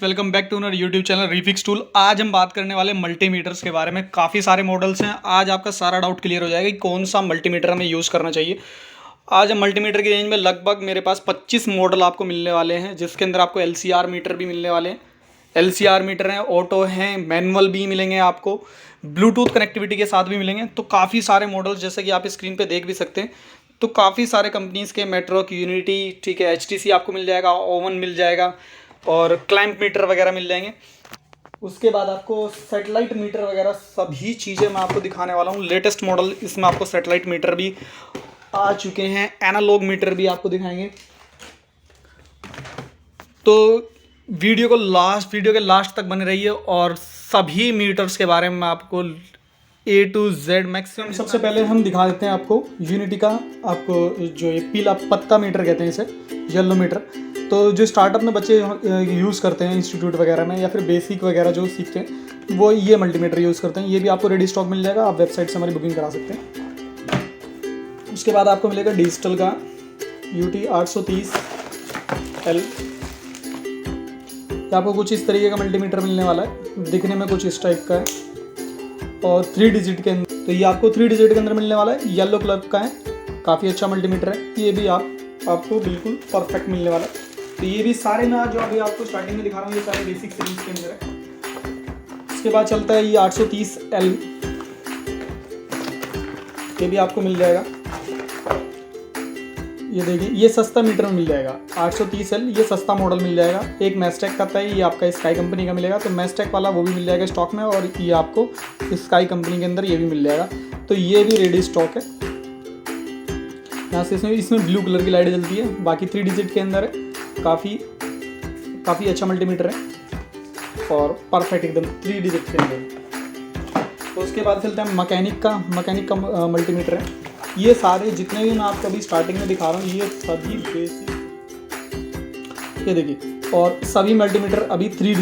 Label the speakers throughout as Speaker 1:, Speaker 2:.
Speaker 1: Friends, welcome back to our YouTube channel Refix Tool. आज हम बात करने वाले मल्टीमीटर्स के बारे में। काफ़ी सारे मॉडल्स हैं। आज आपका सारा डाउट क्लियर हो जाएगा कि कौन सा मल्टीमीटर हमें यूज़ करना चाहिए। आज हम मल्टीमीटर की रेंज में लगभग मेरे पास 25 मॉडल आपको मिलने वाले हैं, जिसके अंदर आपको LCR मीटर भी मिलने वाले हैं। LCR मीटर हैं, ऑटो हैं, मैनुअल भी मिलेंगे आपको, ब्लूटूथ कनेक्टिविटी के साथ भी मिलेंगे। तो काफ़ी सारे मॉडल्स जैसे कि आप स्क्रीन पे देख भी सकते हैं। तो काफ़ी सारे कंपनीज़ के मेट्रोक, यूनिटी, ठीक है, HTC आपको मिल जाएगा, ओवन मिल जाएगा और क्लैंप मीटर वगैरह मिल जाएंगे। उसके बाद आपको सेटेलाइट मीटर वगैरह सभी चीज़ें मैं आपको दिखाने वाला हूँ। लेटेस्ट मॉडल इसमें आपको सेटेलाइट मीटर भी आ चुके हैं, एनालॉग मीटर भी आपको दिखाएंगे। तो वीडियो के लास्ट तक बने रहिए और सभी मीटर्स के बारे में मैं आपको A to Z मैक्सिमम। सबसे पहले हम दिखा देते हैं आपको यूनिटी का, आपको जो ये पीला पत्ता मीटर कहते हैं इसे, येलो मीटर। तो जो स्टार्टअप में बच्चे यूज़ करते हैं इंस्टीट्यूट वगैरह में या फिर बेसिक वगैरह जो सीखते हैं वो ये मल्टीमीटर यूज़ करते हैं। ये भी आपको रेडी स्टॉक मिल जाएगा, आप वेबसाइट से हमारी बुकिंग करा सकते हैं। उसके बाद आपको मिलेगा डिजिटल का UT 830L। आपको कुछ इस तरीके का मल्टीमीटर मिलने वाला है, दिखने में कुछ इस टाइप का है और 3 डिजिट के अंदर। तो ये आपको 3 डिजिट के अंदर मिलने वाला है, येलो कलर का है, काफ़ी अच्छा मल्टीमीटर है। ये भी आपको बिल्कुल परफेक्ट मिलने वाला है। तो ये भी सारे ना जो अभी आपको स्टार्टिंग में दिखा रहा हूँ ये सारे बेसिक सीरीज के अंदर है। इसके बाद चलता है ये 830L, ये भी आपको मिल जाएगा। ये देखिए, ये सस्ता मीटर में मिल जाएगा 830L, ये सस्ता मॉडल मिल जाएगा। एक मैस्टेक का है, ये आपका स्काई कंपनी का मिलेगा। तो मैस्टेक वाला वो भी मिल जाएगा स्टॉक में, और ये आपको स्काई कंपनी के अंदर ये भी मिल जाएगा। तो ये भी रेडी स्टॉक है। यहाँ से इसमें ब्लू कलर की लाइट जलती है, बाकी 3 डिजिट के अंदर है। काफ़ी अच्छा मल्टीमीटर है और परफेक्ट एकदम 3 डिजिट के अंदर। तो उसके बाद चलता है मैकेनिक का मल्टीमीटर है। ये सारे जितने भी मैं आपको अभी स्टार्टिंग में दिखा रहा हूँ ये सभी बेसिक, ये देखिए, और सभी मल्टीमीटर अभी 3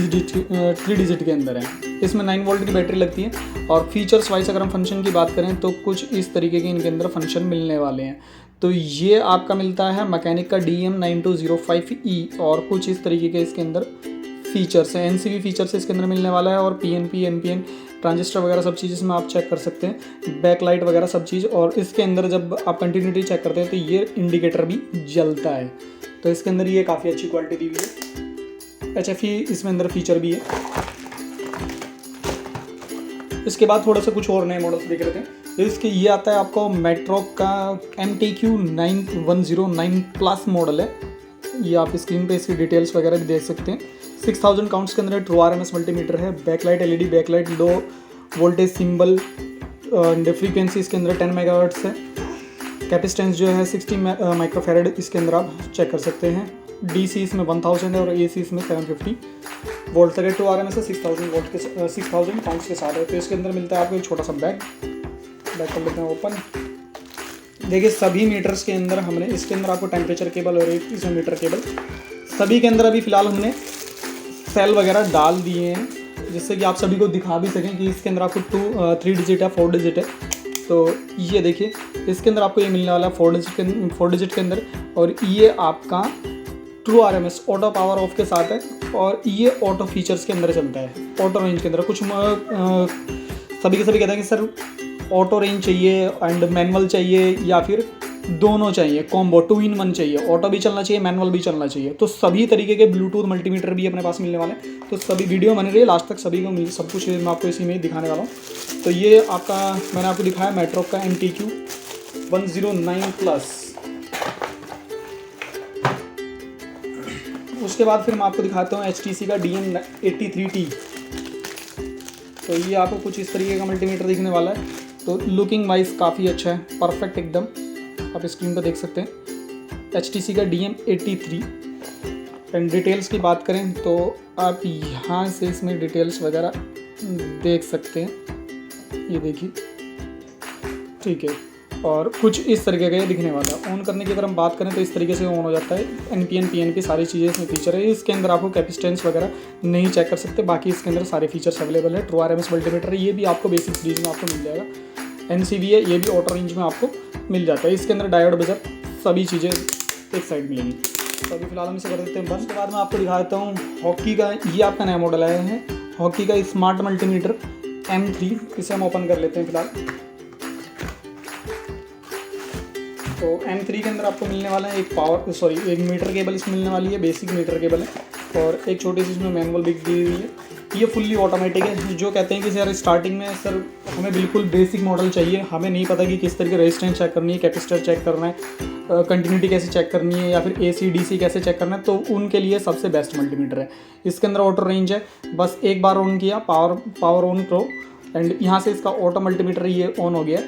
Speaker 1: डिजिट के अंदर हैं। इसमें 9 वोल्ट की बैटरी लगती है। और फीचर्स वाइज अगर हम फंक्शन की बात करें तो कुछ इस तरीके के इनके अंदर फंक्शन मिलने वाले हैं। तो ये आपका मिलता है मैकेनिक का DM9205E, और कुछ इस तरीके के इसके अंदर फीचर्स हैं। NCV फीचर्स इसके अंदर मिलने वाला है, और PNP, NPN, ट्रांजिस्टर वगैरह सब चीज़ इसमें आप चेक कर सकते हैं, बैकलाइट वगैरह सब चीज़। और इसके अंदर जब आप कंटिन्यूटी चेक करते हैं तो ये इंडिकेटर भी जलता है। तो इसके अंदर ये काफ़ी अच्छी क्वालिटी दी हुई है। HFE इसमें अंदर फीचर भी है। इसके बाद थोड़ा सा कुछ और नए मॉडल्स देख रहे थे। तो इसके ये आता है आपको मेट्रोक का MTQ 9109 प्लस मॉडल है। ये आप स्क्रीन पे इसकी डिटेल्स वगैरह भी देख सकते हैं। 6000 काउंट्स के अंदर ट्रू RMS मल्टीमीटर है। Backlight LED backlight, low voltage symbol, frequency इसके अंदर 10 मेगाहर्ट्ज़ है। कैपेसिटेंस जो है 60 माइक्रोफैरड इसके अंदर आप चेक कर सकते हैं। DC इसमें 1000 है और AC इसमें 750 वोल्ट तक है। ट्रू RMS है 6000 काउंट्स के साथ है। तो इसके अंदर मिलता है आपको एक छोटा सा बैग कर लेते हैं ओपन। देखिए, सभी मीटर्स के अंदर हमने इसके अंदर आपको टेम्परेचर केबल और एक इसमें मीटर केबल, सभी के अंदर अभी फ़िलहाल हमने सेल वगैरह डाल दिए हैं, जिससे कि आप सभी को दिखा भी सकें कि इसके अंदर आपको 3 डिजिट है, 4 डिजिट है। तो ये देखिए, इसके अंदर आपको ये मिलने वाला है 4 डिजिट के अंदर। और ये आपका true RMS auto power of के साथ है, और ये ऑटो फीचर्स के अंदर चलता है। ऑटो रेंज के अंदर कुछ सभी के सभी कहते हैं कि सर ऑटो रेंज चाहिए एंड मैनुअल चाहिए, या फिर दोनों चाहिए, कॉम्बो 2 in 1 चाहिए, ऑटो भी चलना चाहिए, मैनुअल भी चलना चाहिए। तो सभी तरीके के ब्लूटूथ मल्टीमीटर भी अपने पास मिलने वाले हैं। तो सभी वीडियो बने रही है लास्ट तक, सभी को सब कुछ मैं आपको इसी में दिखाने वाला हूँ। तो ये आपका मैंने आपको दिखाया मेट्रोक का MTQ 109 प्लस। उसके बाद फिर मैं आपको दिखाता हूँ HTC का DM83T। तो ये आपको कुछ इस तरीके का मल्टीमीटर दिखने वाला है। तो लुकिंग वाइज काफ़ी अच्छा है, परफेक्ट एकदम, आप स्क्रीन पर देख सकते हैं। HTC का DM83। एंड डिटेल्स की बात करें तो आप यहाँ से इसमें डिटेल्स वगैरह देख सकते हैं, ये देखिए, ठीक है। और कुछ इस तरीके का ये दिखने वाला है। ऑन करने की अगर हम बात करें तो इस तरीके से ऑन हो जाता है। NPN PNP सारी चीज़ें इसमें फीचर है। इसके अंदर आपको कैपेसिटेंस वगैरह नहीं चेक कर सकते, बाकी इसके अंदर सारे फीचर्स अवेलेबल है। ट्रू RMS मल्टीमीटर है, ये भी आपको बेसिक सीरीज में आपको मिल जाएगा। NCV है, ये भी ऑटो रेंज में आपको मिल जाता है। इसके अंदर डायोड बजर सभी चीज़ें एक साइड मिलेंगी। तो अभी फिलहाल हम इसे कर देते हैं बंद। उसके बाद मैं आपको दिखा देता हूँ हॉकी का, ये आपका नया मॉडल आया है हॉकी का स्मार्ट मल्टीमीटर M3। इसे हम ओपन कर लेते हैं फिलहाल। तो M3 के अंदर आपको मिलने वाला है एक मीटर केबल इसमें मिलने वाली है, बेसिक मीटर केबल है, और एक छोटी सी इसमें मैनुअल भी दी हुई है। ये फुल्ली ऑटोमेटिक है। जो कहते हैं कि सर स्टार्टिंग में सर हमें बिल्कुल बेसिक मॉडल चाहिए, हमें नहीं पता कि किस तरह की रेजिस्टेंस चेक करनी है, कैपेसिटर चेक करना है, कंटिन्यूटी कैसे चेक करनी है, या फिर AC DC कैसे चेक करना है, तो उनके लिए सबसे बेस्ट मल्टीमीटर है। इसके अंदर ऑटो रेंज है, बस एक बार ऑन किया पावर ऑन करो एंड यहाँ से इसका ऑटो मल्टीमीटर ये ऑन हो गया।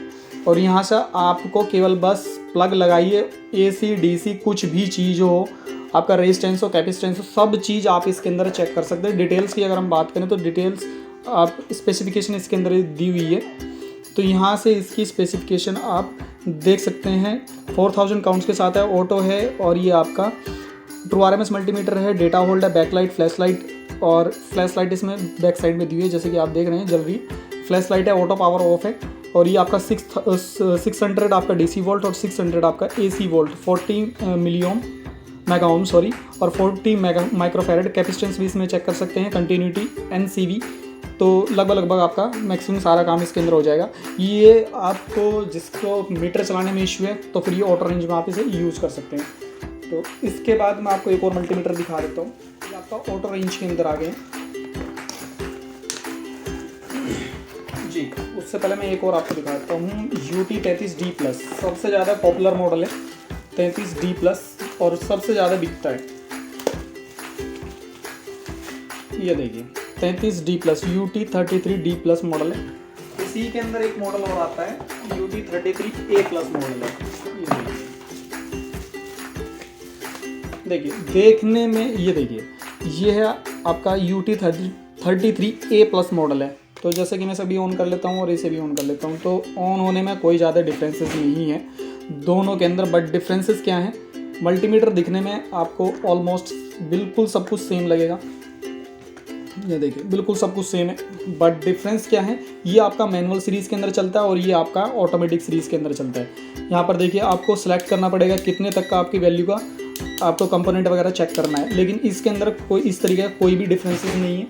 Speaker 1: और यहाँ से आपको केवल बस प्लग लगाइए, AC DC कुछ भी चीज़ हो, आपका रेजिस्टेंस हो, कैपेसिटेंस हो, सब चीज़ आप इसके अंदर चेक कर सकते हैं। डिटेल्स की अगर हम बात करें तो डिटेल्स आप स्पेसिफिकेशन इसके अंदर दी हुई है, तो यहाँ से इसकी स्पेसिफिकेशन आप देख सकते हैं। 4000 काउंट्स के साथ है, ऑटो है, और ये आपका ट्रू RMS मल्टीमीटर है, डेटा होल्ड है, बैकलाइट, फ्लैश लाइट, और फ्लैश लाइट इसमें बैक साइड में दी हुई है जैसे कि आप देख रहे हैं जल रही फ्लैश लाइट है, ऑटो पावर ऑफ है। और ये आपका 600 आपका DC वोल्ट और 600 आपका AC volt, 40 मिलियम mega ohm sorry, और 40 माइक्रोफैरड। कैपेसिटेंस भी इसमें चेक कर सकते हैं, कंटिन्यूटी NCV, तो लगभग आपका मैक्सिमम सारा काम इसके अंदर हो जाएगा। ये आपको जिसको मीटर चलाने में इशू है तो फिर ये ऑटो रेंज में आप इसे यूज़ कर सकते हैं। तो इसके बाद मैं आपको एक और मल्टीमीटर दिखा देता हूँ, ये आपका ऑटो रेंज के अंदर आ गए जी। उससे पहले मैं एक और आपको दिखा देता हूँ UT 33D+, सबसे ज़्यादा पॉपुलर मॉडल है 33D+, और सबसे ज़्यादा बिकता है। ये देखिए 33D+, UT 33D+ मॉडल है। इसी के अंदर एक मॉडल और आता है UT 33A+ मॉडल है। देखिए देखने में ये देखिए ये है आपका UT 33A+ मॉडल है। तो जैसे कि मैं सभी ऑन कर लेता हूँ और इसे भी ऑन कर लेता हूँ, तो ऑन होने में कोई ज़्यादा डिफरेंसेस नहीं है दोनों के अंदर। बट डिफरेंसेस क्या हैं, मल्टीमीटर दिखने में आपको ऑलमोस्ट बिल्कुल सब कुछ सेम लगेगा, ये देखिए बिल्कुल सब कुछ सेम है। बट डिफरेंस क्या है, ये आपका मैनुअल सीरीज़ के अंदर चलता है और ये आपका ऑटोमेटिक सीरीज़ के अंदर चलता है। यहाँ पर देखिए आपको सेलेक्ट करना पड़ेगा कितने तक का आपकी वैल्यू का आपको कंपोनेंट वगैरह चेक करना है, लेकिन इसके अंदर कोई इस तरीके का कोई भी डिफरेंसेस नहीं है।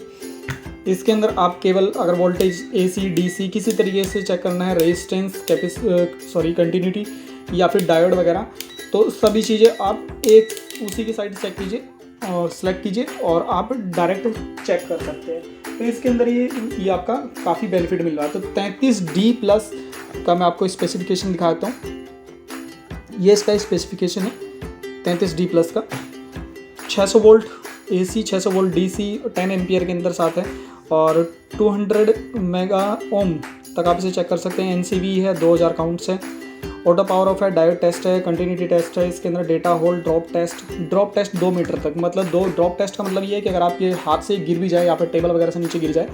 Speaker 1: इसके अंदर आप केवल अगर वोल्टेज AC DC किसी तरीके से चेक करना है, रेजिस्टेंस, कंटिन्यूटी या फिर डायोड वगैरह, तो सभी चीज़ें आप एक उसी की साइड चेक कीजिए और सेलेक्ट कीजिए और आप डायरेक्ट चेक कर सकते हैं। तो इसके अंदर ये आपका काफ़ी बेनिफिट मिल रहा है। तो 33D+ का मैं आपको स्पेसिफिकेशन दिखाता हूँ। ये इसका स्पेसिफिकेशन है 33D+ का। 600 volt AC, 600 volt DC, 10 ampere के अंदर साथ है, और 200 मेगा ओम तक आप इसे चेक कर सकते हैं। NCV है, 2000 काउंट्स है, ऑटो पावर ऑफ है, डायोड टेस्ट है, कंटिन्यूटी टेस्ट है। इसके अंदर data hold, drop test 2 meter तक, मतलब ड्रॉप टेस्ट का मतलब ये है कि अगर आपके हाथ से गिर भी जाए या फिर टेबल वगैरह से नीचे गिर जाए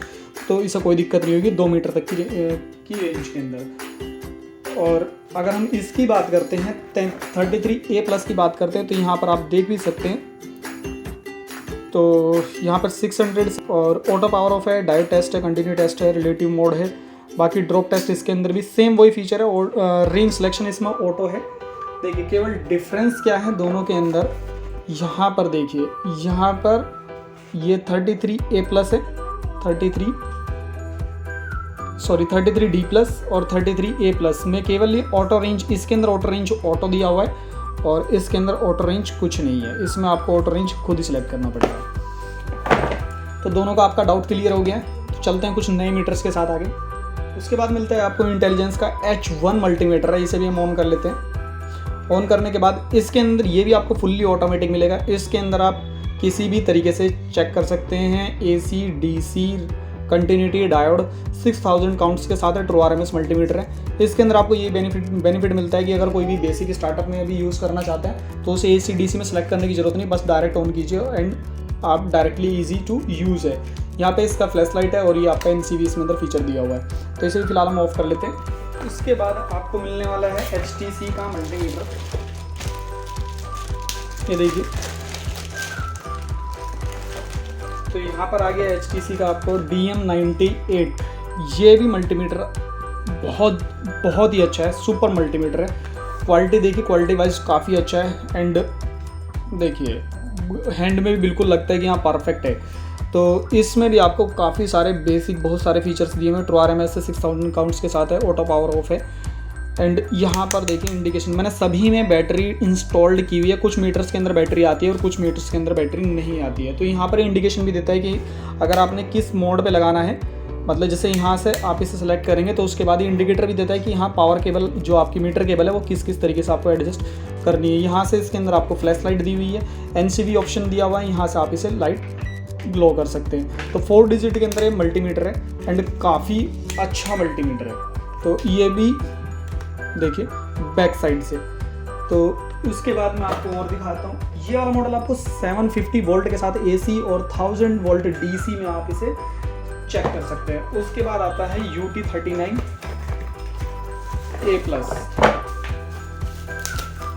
Speaker 1: तो इससे कोई दिक्कत नहीं होगी, 2 मीटर तक की रेंज के अंदर। और अगर हम इसकी बात करते हैं 33A+ की बात करते हैं, तो यहाँ पर आप देख भी सकते हैं, तो यहाँ पर 600 और ऑटो पावर ऑफ है, डायोड टेस्ट है, कंटिन्यू टेस्ट है, रिलेटिव मोड है। बाकी ड्रॉप टेस्ट इसके अंदर भी सेम वही फीचर है, और रेंज सिलेक्शन इसमें ऑटो है। देखिए केवल डिफरेंस क्या है दोनों के अंदर, यहाँ पर देखिए, यहाँ पर ये 33A+ है, 33D+ और 33A+ में केवल ये ऑटो रेंज, इसके अंदर ऑटो रेंज ऑटो दिया हुआ है और इसके अंदर ऑटो रेंज कुछ नहीं है, इसमें आपको ऑटो रेंज खुद ही सिलेक्ट करना पड़ेगा। तो दोनों का आपका डाउट क्लियर हो गया। तो चलते हैं कुछ नए मीटर्स के साथ आगे। उसके बाद मिलता है आपको इंटेलिजेंस का H1 मल्टीमीटर है, इसे भी हम ऑन कर लेते हैं। ऑन करने के बाद इसके अंदर ये भी आपको फुल्ली ऑटोमेटिक मिलेगा। इसके अंदर आप किसी भी तरीके से चेक कर सकते हैं, AC DC, continuity, diode, 6000 counts के साथ है, ट्रू RMS मल्टीमीटर है। इसके अंदर आपको ये बेनिफिट मिलता है कि अगर कोई भी बेसिक स्टार्टअप में भी यूज़ करना चाहते हैं तो उसे AC DC में सेलेक्ट करने की ज़रूरत नहीं, बस डायरेक्ट ऑन कीजिए एंड आप डायरेक्टली ईजी टू यूज़ है। यहाँ पे इसका फ्लैश लाइट है और ये आपका NCV इसमें अंदर फीचर दिया हुआ है, तो इसे भी फिलहाल हम ऑफ कर लेते हैं। उसके बाद आपको मिलने वाला है HTC का मल्टीमीटर, ये देखिए। तो यहाँ पर आ गया HTC का आपको DM98, ये भी मल्टीमीटर बहुत ही अच्छा है, सुपर मल्टीमीटर है। क्वालिटी देखिए, क्वालिटी वाइज काफ़ी अच्छा है एंड देखिए हैंड में भी बिल्कुल लगता है कि हाँ परफेक्ट है। तो इसमें भी आपको काफ़ी सारे बेसिक बहुत सारे फीचर्स दिए हुए हैं। ट्रू RMS से 6000 काउंट्स के साथ है, ऑटो पावर ऑफ है। एंड यहाँ पर देखिए इंडिकेशन, मैंने सभी में बैटरी इंस्टॉल्ड की हुई है। कुछ मीटर्स के अंदर बैटरी आती है और कुछ मीटर्स के अंदर बैटरी नहीं आती है। तो यहाँ पर इंडिकेशन भी देता है कि अगर आपने किस मोड पे लगाना है, मतलब जैसे यहाँ से आप इसे सेलेक्ट करेंगे तो उसके बाद ही इंडिकेटर भी देता है कि यहाँ पावर केबल जो आपकी मीटर केबल है वो किस किस तरीके से आपको एडजस्ट करनी है। यहाँ से इसके अंदर आपको फ्लैश लाइट दी हुई है, NCV ऑप्शन दिया हुआ है, यहाँ से आप इसे लाइट ग्लो कर सकते हैं। तो 4 डिजिट के अंदर ये मल्टीमीटर है एंड काफ़ी अच्छा मल्टीमीटर है। तो ये भी देखिए बैक साइड से। तो उसके बाद मैं आपको और दिखाता हूँ। ये वाला मॉडल आपको 750 वोल्ट के साथ AC और 1000 वोल्ट DC में आप इसे चेक कर सकते हैं। उसके बाद आता है UT39A+,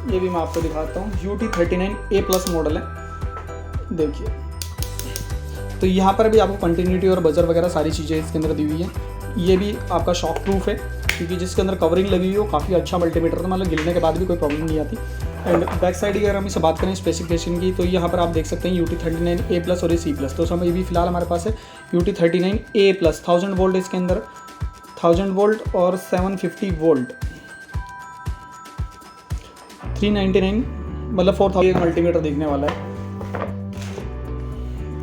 Speaker 1: ये भी मैं आपको दिखाता हूँ। UT39A+ मॉडल है, देखिए। तो यहाँ पर भी आपको कंटिन्यूटी और बजर वगैरह सारी चीज़ें इसके अंदर दी हुई हैं। ये भी आपका शॉक प्रूफ है क्योंकि जिसके अंदर कवरिंग लगी हुई है वो काफ़ी अच्छा मल्टीमीटर था, मतलब गिरने के बाद भी कोई प्रॉब्लम नहीं आती। एंड बैक साइड की अगर हम इसे बात करें स्पेसिफिकेशन की, तो यहाँ पर आप देख सकते हैं UT39A+ और C+। तो समय भी फिलहाल हमारे पास है UT39A+, 1000 वोल्ट इसके अंदर, 1000 वोल्ट और 750 वोल्ट, 399, मतलब 4000 मल्टीमीटर दिखने वाला है।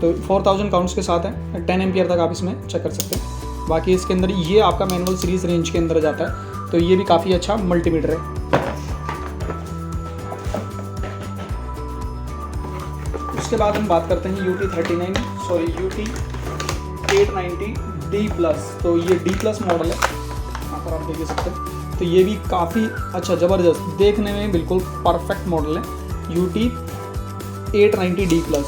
Speaker 1: तो 4000 काउंट्स के साथ है, 10 एम्पियर तक आप इसमें चेक कर सकते हैं। बाकी इसके अंदर ये आपका मैनुअल सीरीज रेंज के अंदर जाता है, तो ये भी काफ़ी अच्छा मल्टीमीटर है। उसके बाद हम बात करते हैं UT890D+। तो ये D+ मॉडल है, यहाँ पर आप देख सकते हैं। तो ये भी काफ़ी अच्छा ज़बरदस्त, देखने में बिल्कुल परफेक्ट मॉडल है UT890D+।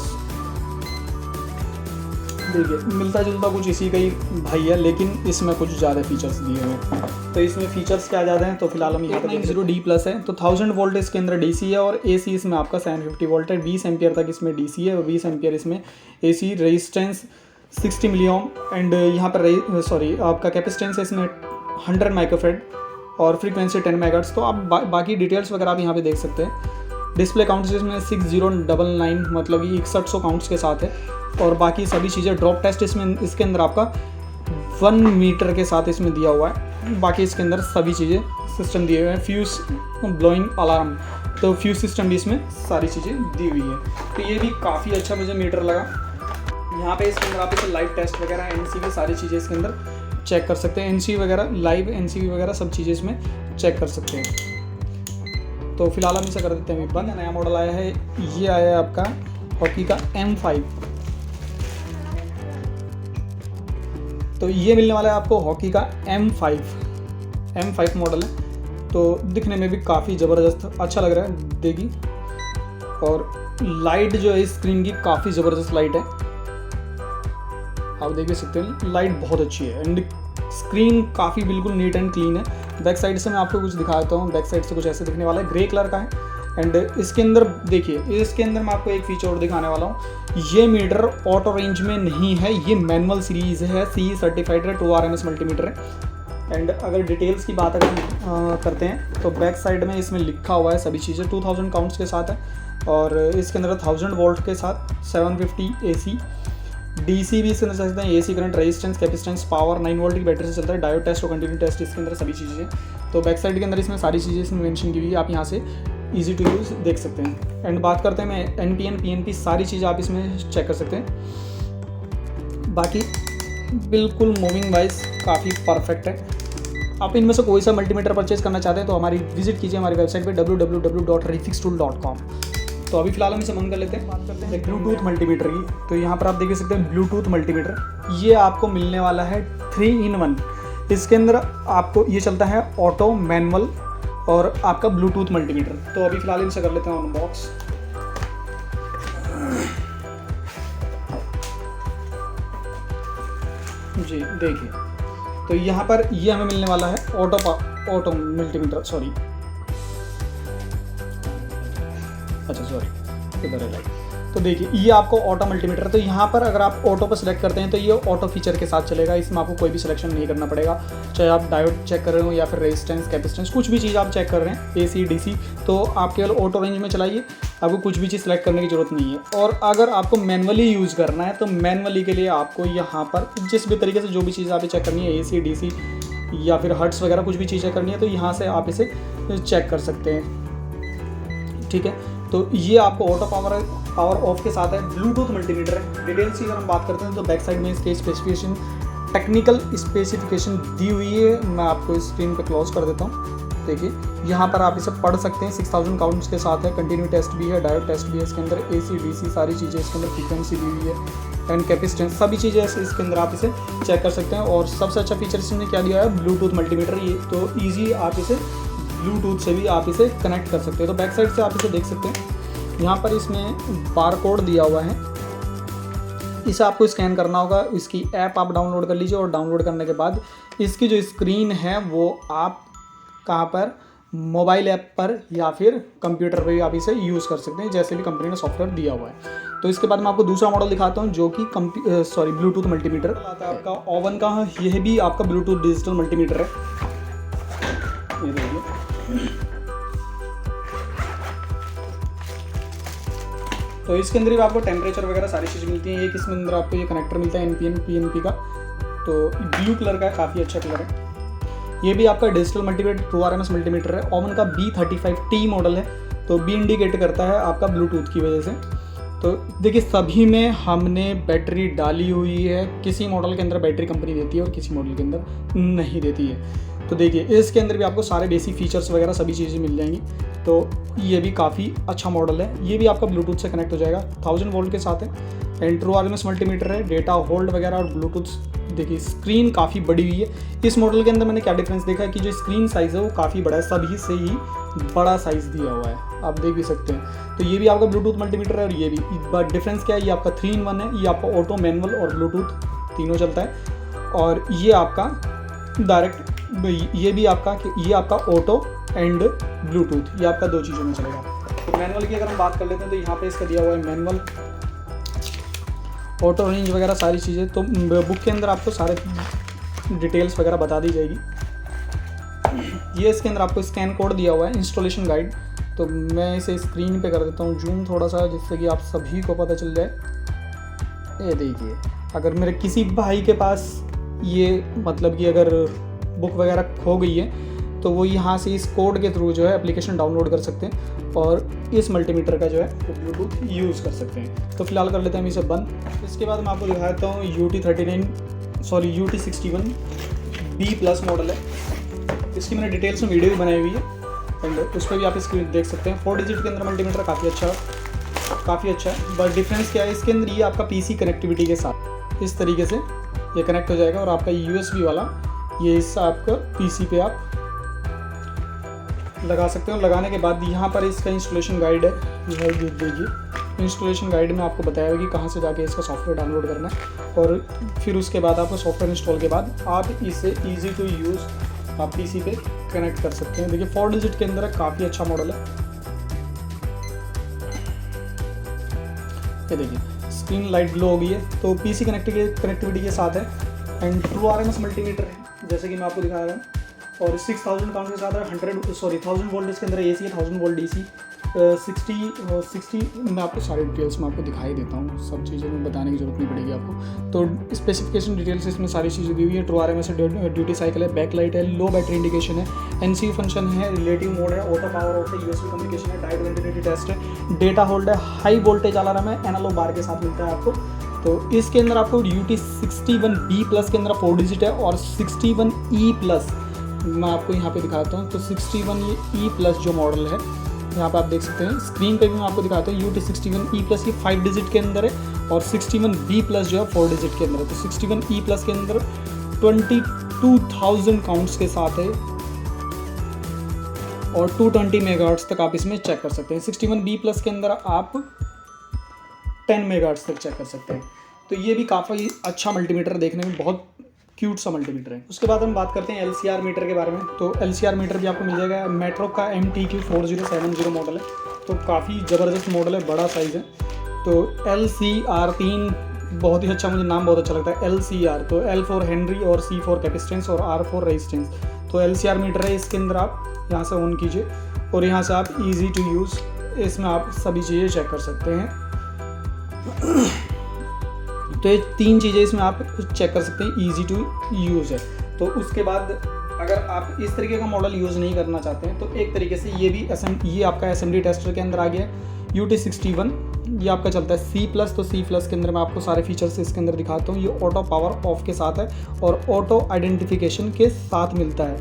Speaker 1: देखिए मिलता जुलता कुछ इसी का ही भाई है, लेकिन इसमें कुछ ज़्यादा फीचर्स दिए हुए हैं। तो इसमें फीचर्स क्या ज़्यादा हैं, तो फिलहाल हम यहाँ पर 890D+ है। तो 1000 वोल्ट इसके अंदर DC है और AC इसमें आपका 750 वोल्ट है। 20 एम्पियर तक इसमें DC है और 20 एम्पियर इसमें AC। रेजिस्टेंस 60 मिलीओम एंड यहाँ पर आपका कैपेसिटेंस है इसमें 100 माइक्रोफेड और फ्रीक्वेंसी 10 मेगाहर्ट्ज़। तो आप बाकी डिटेल्स वगैरह आप यहाँ पे देख सकते हैं। डिस्प्ले काउंट्स इसमें 6099, मतलब ये 6100 काउंट्स के साथ है। और बाकी सभी चीज़ें ड्रॉप टेस्ट इसके अंदर आपका 1 मीटर के साथ इसमें दिया हुआ है। बाकी इसके अंदर सभी चीज़ें सिस्टम दिए हुए हैं। फ्यूज ब्लोइंग अलार्म, तो फ्यूज सिस्टम भी इसमें सारी चीज़ें दी हुई है। तो ये भी काफ़ी अच्छा मुझे मीटर लगा। यहाँ पे इसके अंदर आप इसे लाइव टेस्ट वगैरह, NCV सारी चीज़ें इसके अंदर चेक कर सकते हैं। NCV वगैरह, लाइव NCV वगैरह सब चीज़ें इसमें चेक कर सकते हैं। तो फिलहाल हम इसे कर देते हैं बंद। नया मॉडल आया है, ये आया है आपका हॉकी का M5। तो ये मिलने वाला है आपको हॉकी का M5 मॉडल है। तो दिखने में भी काफ़ी ज़बरदस्त अच्छा लग रहा है, देखिए। और लाइट जो है स्क्रीन की काफ़ी ज़बरदस्त लाइट है, आप देख सकते हैं। लाइट बहुत अच्छी है एंड स्क्रीन काफ़ी बिल्कुल नीट एंड क्लीन है। बैक साइड से मैं आपको कुछ दिखाता हूँ। बैक साइड से कुछ ऐसे दिखने वाला है, ग्रे कलर का है। एंड इसके अंदर देखिए, इसके अंदर मैं आपको एक फीचर और दिखाने वाला हूँ। ये मीटर ऑटो रेंज में नहीं है, ये मैनुअल सीरीज़ है, CE सर्टिफाइड है, ट्रू RMS मल्टीमीटर है। एंड अगर डिटेल्स की बात अगर करते हैं तो बैक साइड में इसमें लिखा हुआ है सभी चीज़ें। 2000 काउंट्स के साथ है और इसके अंदर 1000 वोल्ट के साथ 750 AC, DC भी इसके अंदर चलते हैं। AC current, resistance, capacitance, power, 9 volt की बैटरी से चलता है। डायोड टेस्ट और कंटिन्यू टेस्ट इसके अंदर सभी चीज़ें। तो बैक साइड के अंदर इसमें सारी चीज़ें इसमें मेंशन की हुई है, आप यहाँ से ईजी टू यूज़ देख सकते हैं। एंड बात करते हैं मैं NPN, PNP सारी चीज़ें आप इसमें चेक कर सकते हैं। बाकी बिल्कुल मूविंग वाइज काफ़ी परफेक्ट है। आप इनमें से कोई सा मल्टीमीटर परचेज करना चाहते हैं तो हमारी विजिट कीजिए हमारी वेबसाइट पे www.refixtool.com। तो अभी फिलहाल हम इसे बंद कर लेते हैं। बात करते हैं ब्लूटूथ मल्टीमीटर की। तो यहाँ पर आप देख सकते हैं ब्लूटूथ मल्टीमीटर, ये आपको मिलने वाला है 3-in-1। इसके अंदर आपको ये चलता है ऑटो, मैनुअल और आपका ब्लूटूथ मल्टीमीटर। तो अभी फिलहाल इनसे कर लेते हैं अनबॉक्स। जी देखिए, तो यहाँ पर ये हमें मिलने वाला है ऑटो मल्टीमीटर, सॉरी इधर है लाइट। तो देखिए ये आपको ऑटो मल्टीमीटर है। तो यहाँ पर अगर आप ऑटो पर सिलेक्ट करते हैं तो ये ऑटो फीचर के साथ चलेगा, इसमें आपको कोई भी सिलेक्शन नहीं करना पड़ेगा। चाहे आप डायोड चेक कर रहे हो या फिर रेजिस्टेंस, कैपेसिटेंस, कुछ भी चीज़ आप चेक कर रहे हैं, AC DC, तो आप केवल ऑटो रेंज में चलाइए, आपको कुछ भी चीज़ सेलेक्ट करने की ज़रूरत नहीं है। और अगर आपको मैनुअली यूज़ करना है तो मैनुअली के लिए आपको यहाँ पर जिस भी तरीके से जो भी चीज़ आप चेक करनी है, AC DC या फिर हर्ट्स वगैरह कुछ भी चीज़ें करनी है, तो यहाँ से आप इसे चेक कर सकते हैं। ठीक है, तो ये आपको ऑटो पावर ऑफ के साथ है, ब्लूटूथ मल्टीमीटर है। डिटेल्स की अगर हम बात करते हैं तो बैक साइड में इसके स्पेसिफिकेशन, टेक्निकल स्पेसिफिकेशन दी हुई है। मैं आपको स्क्रीन पे क्लोज कर देता हूँ। देखिए यहाँ पर आप इसे पढ़ सकते हैं। 6000 काउंट्स के साथ है, कंटिन्यू टेस्ट भी है, डायोड टेस्ट भी है इसके अंदर, AC DC सारी चीज़ें इसके अंदर, फ्रीक्वेंसी दी हुई है एंड कैपेसिटेंस, सभी चीज़ें इसके अंदर आप इसे चेक कर सकते हैं। और सबसे अच्छा फीचर इसमें क्या दिया है, ब्लूटूथ मल्टीमीटर। ये तो ईजी आप इसे ब्लूटूथ से भी आप इसे कनेक्ट कर सकते हैं। तो बैक साइड से आप इसे देख सकते हैं, यहाँ पर इसमें बार कोड दिया हुआ है, इसे आपको स्कैन करना होगा। इसकी ऐप आप डाउनलोड कर लीजिए और डाउनलोड करने के बाद इसकी जो स्क्रीन है वो आप कहाँ पर, मोबाइल ऐप पर या फिर कंप्यूटर पर भी आप इसे यूज़ कर सकते हैं, जैसे भी कंपनी ने सॉफ्टवेयर दिया हुआ है। तो इसके बाद मैं आपको दूसरा मॉडल दिखाता हूँ जो कि ब्लूटूथ मल्टीमीटर आता है आपका ओवन का। यह भी आपका ब्लूटूथ डिजिटल मल्टीमीटर है। ये देखिए, तो इसके अंदर भी आपको टेम्परेचर वगैरह सारी चीज़ मिलती हैं। एक इसमें अंदर आपको ये कनेक्टर मिलता है NPN PNP का, तो ब्लू कलर का काफ़ी अच्छा कलर है। ये भी आपका digital multimeter, true RMS multimeter है। ओवन का B35T मॉडल है, तो B इंडिकेट करता है आपका ब्लूटूथ की वजह से। तो देखिए सभी में हमने बैटरी डाली हुई है, किसी मॉडल के अंदर बैटरी कंपनी देती है और किसी मॉडल के अंदर नहीं देती है। तो देखिए इसके अंदर भी आपको सारे बेसिक फीचर्स वगैरह सभी चीज़ें मिल जाएंगी। तो ये भी काफ़ी अच्छा मॉडल है। ये भी आपका ब्लूटूथ से कनेक्ट हो जाएगा, 1000 वोल्ट के साथ है एंड ट्रू RMS मल्टीमीटर है, डेटा होल्ड वगैरह और ब्लूटूथ। देखिए स्क्रीन काफ़ी बड़ी हुई है। इस मॉडल के अंदर मैंने क्या डिफरेंस देखा है कि जो स्क्रीन साइज़ है वो काफ़ी बड़ा है, सभी से ही बड़ा साइज़ दिया हुआ है, आप देख भी सकते हैं। तो ये भी आपका ब्लूटूथ मल्टीमीटर है और ये भी डिफरेंस क्या है, ये आपका 3 in 1 है। ये आपका ऑटो, मैनुअल और ब्लूटूथ तीनों चलता है। और ये आपका डायरेक्ट, ये भी आपका, ये आपका ऑटो एंड ब्लूटूथ, ये आपका 2 चीज़ों में चलेगा। तो मैनुअल की अगर हम बात कर लेते हैं तो यहाँ पे इसका दिया हुआ है मैनुअल, ऑटो रेंज वगैरह सारी चीज़ें। तो बुक के अंदर आपको सारे डिटेल्स वगैरह बता दी जाएगी। ये इसके अंदर आपको स्कैन कोड दिया हुआ है, इंस्टॉलेशन गाइड। तो मैं इसे स्क्रीन पे कर देता हूँ जूम थोड़ा सा, जिससे कि आप सभी को पता चल जाए। ये देखिए, अगर मेरे किसी भाई के पास ये मतलब कि अगर बुक वगैरह खो गई है तो वो यहाँ से इस कोड के थ्रू जो है एप्लीकेशन डाउनलोड कर सकते हैं और इस मल्टीमीटर का जो है वो ब्लूटूथ यूज़ कर सकते हैं। तो फिलहाल कर लेते हैं हम इसे बंद। इसके बाद मैं आपको दिखाता हूँ UT61 B+ मॉडल है। इसकी मैंने डिटेल्स में वीडियो भी बनाई हुई है एंड उस पर भी आप इसकी देख सकते हैं। 4 डिजिट के अंदर मल्टीमीटर काफ़ी अच्छा है। बट डिफरेंस क्या है इसके अंदर, ये आपका PC कनेक्टिविटी के साथ इस तरीके से ये कनेक्ट हो जाएगा और आपका USB वाला ये इस आपका PC पे आप लगा सकते हो। लगाने के बाद यहाँ पर इसका इंस्टॉलेशन गाइड है, यह देखिए इंस्टॉलेशन गाइड में आपको बताया होगा कि कहाँ से जाके इसका सॉफ्टवेयर डाउनलोड करना है। और फिर उसके बाद आपको सॉफ्टवेयर इंस्टॉल के बाद आप इसे ईजी टू यूज़ आप PC पे कनेक्ट कर सकते हैं। देखिए 4 डिजिट के अंदर काफ़ी अच्छा मॉडल है। ये देखिए स्क्रीन लाइट ग्लो हो गई है, तो PC कनेक्टिविटी के साथ है एंड ट्रू RMS मल्टीमीटर है जैसे कि मैं आपको दिखा रहा हूँ। और 6000 काउंट के साथ है, 1000 वोल्ट इसके अंदर AC है, 1000 वोल्ट DC, 60 मैं आपको सारे डिटेल्स में आपको दिखाई देता हूँ, सब चीज़ें में बताने की जरूरत नहीं पड़ेगी आपको। तो स्पेसिफिकेशन डिटेल्स इसमें सारी चीज़ें दी हुई है। ट्रू RMS है, ड्यूटी साइकिल है, बैक लाइट है, लो बैटरी इंडिकेशन है, NC फंक्शन है, रिलेटिव मोड है, ऑटो पावर ऑफ है, USB कम्युनिकेशन है, डायोड वेंटिलिटी टेस्ट है, डेटा होल्ड है, हाई वोल्टेज अलार्म है, एनालॉग बार के साथ मिलता है आपको। तो इसके अंदर आपको UT61 B+ के अंदर 4 डिजिट है और 61 E+, मैं आपको यहाँ पे दिखाता हूँ। तो 61 ये E+ जो मॉडल है यहाँ पे आप देख सकते हैं, स्क्रीन पे भी मैं आपको दिखाता हूँ। UT61 E+ ये 5 डिजिट के अंदर है और 61 B+ जो है 4 डिजिट के अंदर है। तो 61 E+ के अंदर 22,000 काउंट्स के साथ है और 220 मेगाहर्ट्ज़ तक आप इसमें चेक कर सकते हैं। 61 B+ के अंदर आप 10 मेगाहर्ट्ज़ तक चेक कर सकते हैं। तो ये भी काफ़ी अच्छा मल्टीमीटर, देखने में बहुत क्यूट सा मल्टीमीटर है। उसके बाद हम बात करते हैं LCR मीटर के बारे में। तो LCR मीटर भी आपको मिल जाएगा। मेट्रो का MTQ 4070 मॉडल है, तो काफ़ी ज़बरदस्त मॉडल है, बड़ा साइज़ है तो LCR 3 बहुत ही अच्छा, मुझे नाम बहुत अच्छा लगता है LCR। तो L फॉर हेनरी और C फॉर कैपेसिटेंस और R फॉर रेजिस्टेंस। तो LCR मीटर है, इसके अंदर आप यहाँ से ऑन कीजिए और यहाँ से आप इजी टू यूज़, इसमें आप सभी चीज़ें चेक कर सकते हैं। तो ये 3 चीज़ें इसमें आप चेक कर सकते हैं, इजी टू यूज़ है। तो उसके बाद अगर आप इस तरीके का मॉडल यूज़ नहीं करना चाहते हैं तो एक तरीके से ये भी ये आपका SMD टेस्टर के अंदर आ गया है UT61। ये आपका चलता है C+। तो C+ के अंदर मैं आपको सारे फीचर्स इसके अंदर दिखाता हूँ। ये ऑटो पावर ऑफ के साथ है और ऑटो आइडेंटिफिकेशन के साथ मिलता है।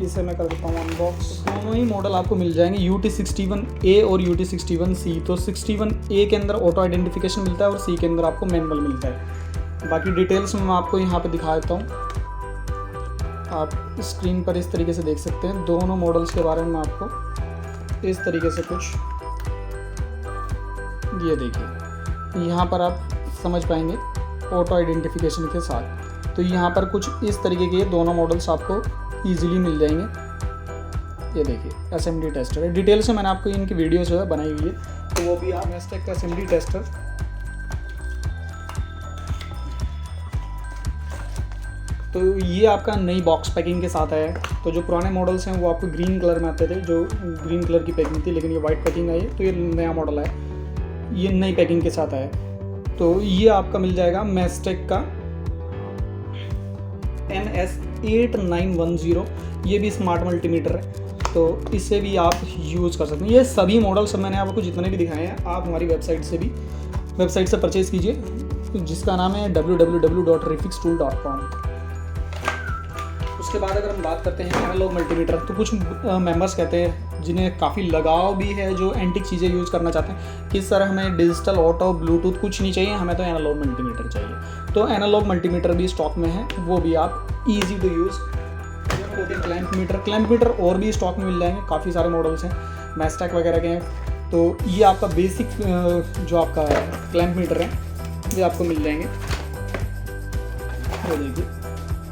Speaker 1: इसे मैं कर देता हूँ अनबॉक्स। दोनों ही मॉडल आपको मिल जाएंगे UT61A और UT61C। तो 61A के अंदर ऑटो आइडेंटिफिकेशन मिलता है और C के अंदर आपको मैनुअल मिलता है। बाकी डिटेल्स में मैं आपको यहाँ पे दिखा देता हूँ, आप स्क्रीन पर इस तरीके से देख सकते हैं। दोनों मॉडल्स के बारे में मैं आपको इस तरीके से कुछ, ये देखिए यहाँ पर आप समझ पाएंगे ऑटो आइडेंटिफिकेशन के साथ। तो यहाँ पर कुछ इस तरीके के दोनों मॉडल्स आपको ईजिली मिल जाएंगे। ये देखिए SMD टेस्टर है, डिटेल से मैंने आपको इनकी वीडियो जो है बनाई हुई है, तो वो भी आप मेस्टेक का SMD टेस्टर। तो ये आपका नई बॉक्स पैकिंग के साथ आया है। तो जो पुराने मॉडल्स हैं वो आपको ग्रीन कलर में आते थे, जो ग्रीन कलर की पैकिंग थी, लेकिन ये वाइट पैकिंग आई है। तो ये नया मॉडल है, ये नई पैकिंग के साथ आया है। तो ये आपका मिल जाएगा मेस्टेक का NS8910। ये भी स्मार्ट मल्टीमीटर है, तो इससे भी आप यूज़ कर सकते हैं। ये सभी मॉडल्स मैंने आपको जितने भी दिखाए हैं आप हमारी वेबसाइट से परचेज़ कीजिए, जिसका नाम है www.refixtool.com। उसके बाद अगर हम बात करते हैं एनालॉग मल्टीमीटर, तो कुछ मेंबर्स कहते हैं जिन्हें काफ़ी लगाव भी है, जो एंटिक चीज़ें यूज़ करना चाहते हैं कि सर हमें डिजिटल, ऑटो, ब्लूटूथ कुछ नहीं चाहिए, हमें तो एनालॉग मल्टीमीटर चाहिए। तो एनालॉग मल्टीमीटर भी स्टॉक में है, वो भी आप easy to use. Clamp meter और भी स्टॉक में मिल जाएंगे, काफ़ी सारे मॉडल्स हैं, मेस्टेक वगैरह के हैं। तो ये आपका बेसिक जो आपका क्लैंप मीटर है ये आपको मिल जाएंगे। वो देखिए,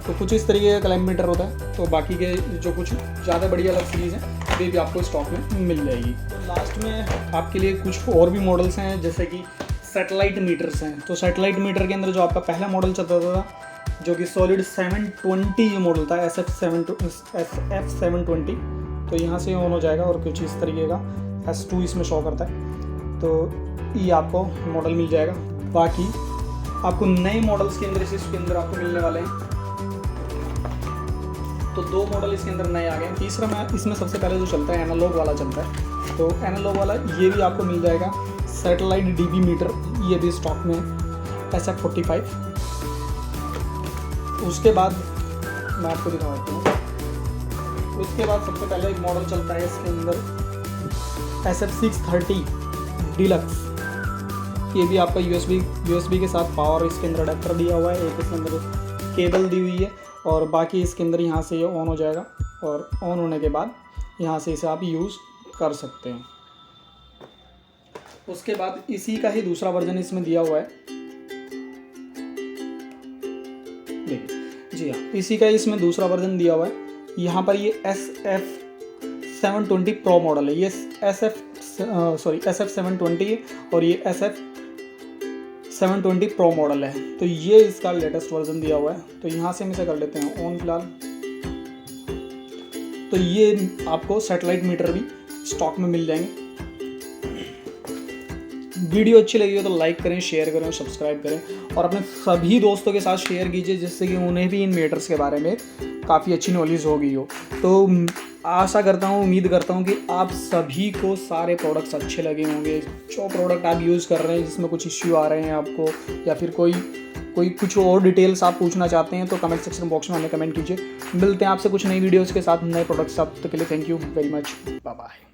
Speaker 1: तो कुछ इस तरीके का क्लैंप मीटर होता है। तो बाकी के जो कुछ ज़्यादा बड़ी अलग सीरीज़ हैं वे भी आपको स्टॉक में मिल जाएगी। तो लास्ट में आपके लिए कुछ और भी मॉडल्स हैं, जैसे कि सैटेलाइट मीटर्स हैं। तो सैटेलाइट मीटर के अंदर जो आपका पहला मॉडल चलता था, जो कि सॉलिड 720 मॉडल था, SF720। तो यहाँ से ऑन हो जाएगा और कुछ इस तरीके का S2 इसमें शो करता है। तो ये आपको मॉडल मिल जाएगा। बाकी आपको नए मॉडल्स के अंदर इसके अंदर आपको मिलने वाले हैं। तो 2 मॉडल इसके अंदर नए आ गए हैं। तीसरा मैं इसमें सबसे पहले जो चलता है एनालॉग वाला चलता है। तो एनालॉग वाला ये भी आपको मिल जाएगा, सैटेलाइट DB मीटर, ये भी स्टॉक में है, SF45। उसके बाद मैं आपको दिखा देता हूँ। उसके बाद सबसे पहले एक मॉडल चलता है इसके अंदर SF630 डिलक्स। ये भी आपका USB के साथ पावर, इसके अंदर अडेप्टर दिया हुआ है, एक इसके अंदर केबल दी हुई है और बाकी इसके अंदर यहाँ से ये ऑन हो जाएगा और ऑन होने के बाद यहाँ से इसे आप यूज़ कर सकते हैं। उसके बाद इसी का ही दूसरा वर्जन इसमें दिया हुआ है, देखिए जी हाँ, इसी का इसमें दूसरा वर्जन दिया हुआ है। यहाँ पर ये SF720 प्रो मॉडल है, ये SF720 है और ये SF720 प्रो मॉडल है। तो ये इसका लेटेस्ट वर्जन दिया हुआ है। तो यहाँ से हम इसे कर लेते हैं ऑन फिलहाल। तो ये आपको सैटेलाइट मीटर भी स्टॉक में मिल जाएंगे। वीडियो अच्छी लगी हो तो लाइक करें, शेयर करें और सब्सक्राइब करें और अपने सभी दोस्तों के साथ शेयर कीजिए, जिससे कि उन्हें भी इन मीटर्स के बारे में काफ़ी अच्छी नॉलेज हो गई हो। तो आशा करता हूँ, उम्मीद करता हूँ कि आप सभी को सारे प्रोडक्ट्स अच्छे लगे होंगे। जो प्रोडक्ट आप यूज़ कर रहे हैं जिसमें कुछ इश्यू आ रहे हैं आपको, या फिर कोई कुछ और डिटेल्स आप पूछना चाहते हैं, तो कमेंट सेक्शन बॉक्स में हमें कमेंट कीजिए। मिलते हैं आपसे कुछ नई वीडियोज़ के साथ, नए प्रोडक्ट्स। तब तक के लिए thank you very much, bye bye.